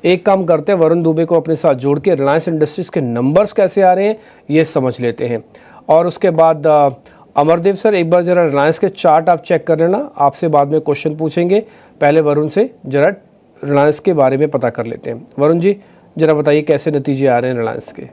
एक काम करते हैं, वरुण दुबे को अपने साथ जोड़ के रिलायंस इंडस्ट्रीज़ के नंबर्स कैसे आ रहे हैं ये समझ लेते हैं। और उसके बाद अमरदेव सर, एक बार ज़रा रिलायंस के चार्ट आप चेक कर लेना, आपसे बाद में क्वेश्चन पूछेंगे। पहले वरुण से ज़रा रिलायंस के बारे में पता कर लेते हैं। वरुण जी ज़रा बताइए कैसे नतीजे आ रहे हैं रिलायंस के।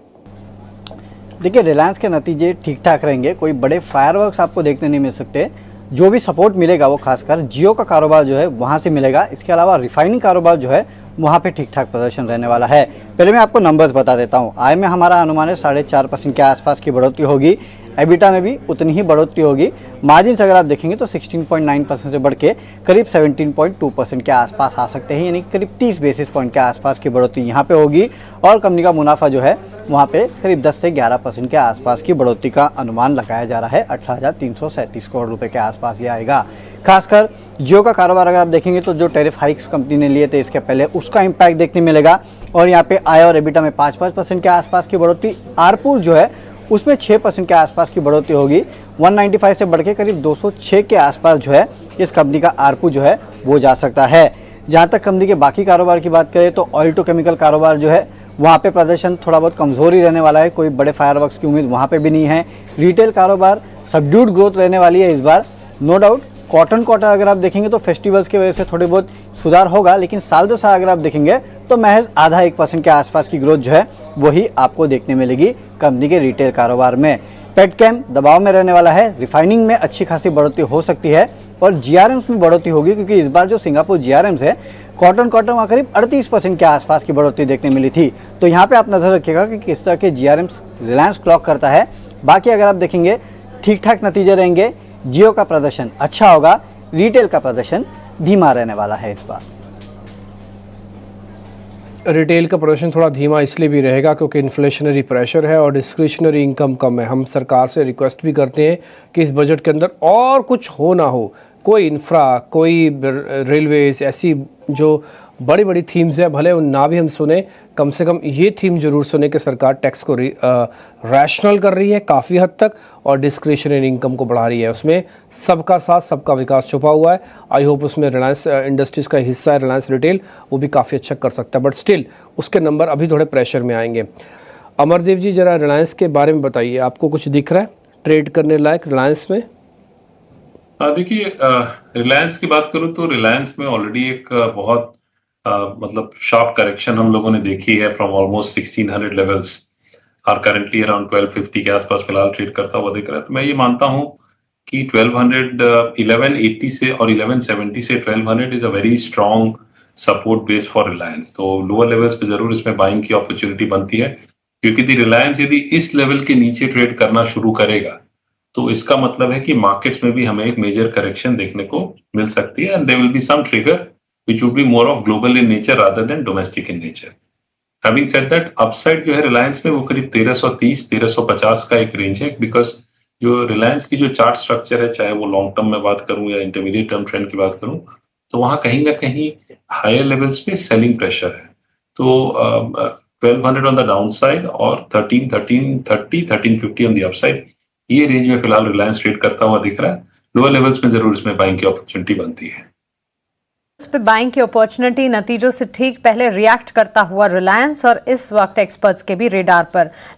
देखिए, रिलायंस के नतीजे ठीक ठाक रहेंगे, कोई बड़े फायरवर्क्स आपको देखने नहीं मिल सकते। जो भी सपोर्ट मिलेगा वो खासकर जियो का कारोबार जो है वहाँ से मिलेगा। इसके अलावा रिफाइनिंग कारोबार जो है वहाँ पे ठीक ठाक प्रदर्शन रहने वाला है। पहले मैं आपको नंबर्स बता देता हूँ। आय में हमारा अनुमान है 4.5% के आसपास की बढ़ोतरी होगी। एबिटा में भी उतनी ही बढ़ोतरी होगी। मार्जिन अगर आप देखेंगे तो 16.9% से बढ़ के करीब 17.2% के आसपास आ सकते हैं, यानी करीब 30 बेसिस पॉइंट के आसपास की बढ़ोतरी यहाँ पे होगी। और कंपनी का मुनाफा जो है वहाँ पे करीब 10 से 11% के आसपास की बढ़ोतरी का अनुमान लगाया जा रहा है। 18,337 करोड़ रुपए के आसपास ये आएगा। खासकर जियो का कारोबार अगर आप देखेंगे तो जो टैरिफ हाइक्स कंपनी ने लिए थे इसके पहले, उसका इम्पैक्ट देखने मिलेगा। और यहाँ पे आय और एबिटा में 5% के आसपास की बढ़ोतरी। आरपुर जो है उसमें 6% के आसपास की बढ़ोतरी होगी। 195 से बढ़ के करीब 206 के आसपास जो है इस कंपनी का आरपू जो है वो जा सकता है। जहाँ तक कंपनी के बाकी कारोबार की बात करें तो ऑयल टू केमिकल कारोबार जो है वहाँ पे प्रदर्शन थोड़ा बहुत कमज़ोर ही रहने वाला है, कोई बड़े फायरवर्क्स की उम्मीद वहाँ पे भी नहीं है। रिटेल कारोबार सबड्यूड ग्रोथ रहने वाली है इस बार, नो डाउट। कॉटन क्वार्टर अगर आप देखेंगे तो फेस्टिवल्स की वजह से थोड़े बहुत सुधार होगा, लेकिन साल दो साल अगर आप देखेंगे तो महज आधा 1% के आसपास की ग्रोथ जो है वही आपको देखने मिलेगी कंपनी के रिटेल कारोबार में। पेटकेम दबाव में रहने वाला है। रिफाइनिंग में अच्छी खासी बढ़ोतरी हो सकती है और जीआरएम्स में बढ़ोतरी होगी, क्योंकि इस बार जो सिंगापुर जीआरएम्स है कॉटन वहाँ करीब 38% के आसपास की बढ़ोतरी देखने मिली थी। तो यहाँ पे आप नजर रखिएगा कि किस तरह के जीआरएम्स रिलायंस क्लॉक करता है। बाकी अगर आप देखेंगे ठीक ठाक नतीजे रहेंगे। जियो का प्रदर्शन अच्छा होगा, रिटेल का प्रदर्शन धीमा रहने वाला है इस बार। रिटेल का प्रदर्शन थोड़ा धीमा इसलिए भी रहेगा क्योंकि इन्फ्लेशनरी प्रेशर है और डिस्क्रिशनरी इनकम कम है। हम सरकार से रिक्वेस्ट भी करते हैं कि इस बजट के अंदर और कुछ हो ना हो, कोई इंफ्रा, कोई रेलवेज, ऐसी जो बड़ी बड़ी थीम्स है भले उन ना भी हम सुने, कम से कम ये थीम जरूर सुने कि सरकार टैक्स को रैशनल कर रही है काफ़ी हद तक और डिस्क्रिशनरी इनकम को बढ़ा रही है। उसमें सबका साथ सबका विकास छुपा हुआ है। आई होप उसमें रिलायंस इंडस्ट्रीज़ का हिस्सा है, रिलायंस रिटेल, वो भी काफ़ी अच्छा कर सकता है। बट स्टिल उसके नंबर अभी थोड़े प्रेशर में आएंगे। अमरदेव जी ज़रा रिलायंस के बारे में बताइए, आपको कुछ दिख रहा है ट्रेड करने लायक रिलायंस में? देखिए, रिलायंस की बात करूं तो रिलायंस में ऑलरेडी एक बहुत मतलब शार्प करेक्शन हम लोगों ने देखी है फ्रॉम ऑलमोस्ट 1600 लेवल्स और करंटली अराउंड 1250 के आसपास फिलहाल ट्रेड करता हुआ दिख रहा है। तो मैं ये मानता हूं कि 1180 से और 1170 से 1200 is a very strong support base for Reliance. तो लोअर लेवल्स पे जरूर इसमें बाइंग की अपॉर्चुनिटी बनती है, क्योंकि रिलायंस यदि इस लेवल के नीचे ट्रेड करना शुरू करेगा तो इसका मतलब है कि मार्केट्स में भी हमें एक मेजर करेक्शन देखने को मिल सकती है and there will be some trigger which would be more of global in nature rather than domestic in nature. Having said that, upside जो है रिलायंस में वो करीब 1330-1350 का एक रेंज है, बिकॉज जो रिलायंस की जो चार्ट स्ट्रक्चर है, चाहे वो लॉन्ग टर्म में बात करूं या इंटरमीडिएट टर्म ट्रेंड की बात करूं, तो वहां कहीं ना कहीं हायर लेवल्स पे सेलिंग प्रेशर है। तो 1200 ऑन द डाउन साइड और 1350 ऑन द अपसाइड, ये रेंज में फिलहाल रिलायंस ट्रेड करता हुआ दिख रहा है। लोअर लेवल्स में जरूर इसमें बाइंग की अपॉर्चुनिटी बनती है। इस पे बाइंग की अपॉर्चुनिटी नतीजों से ठीक पहले रिएक्ट करता हुआ रिलायंस और इस वक्त एक्सपर्ट्स के भी रेडार पर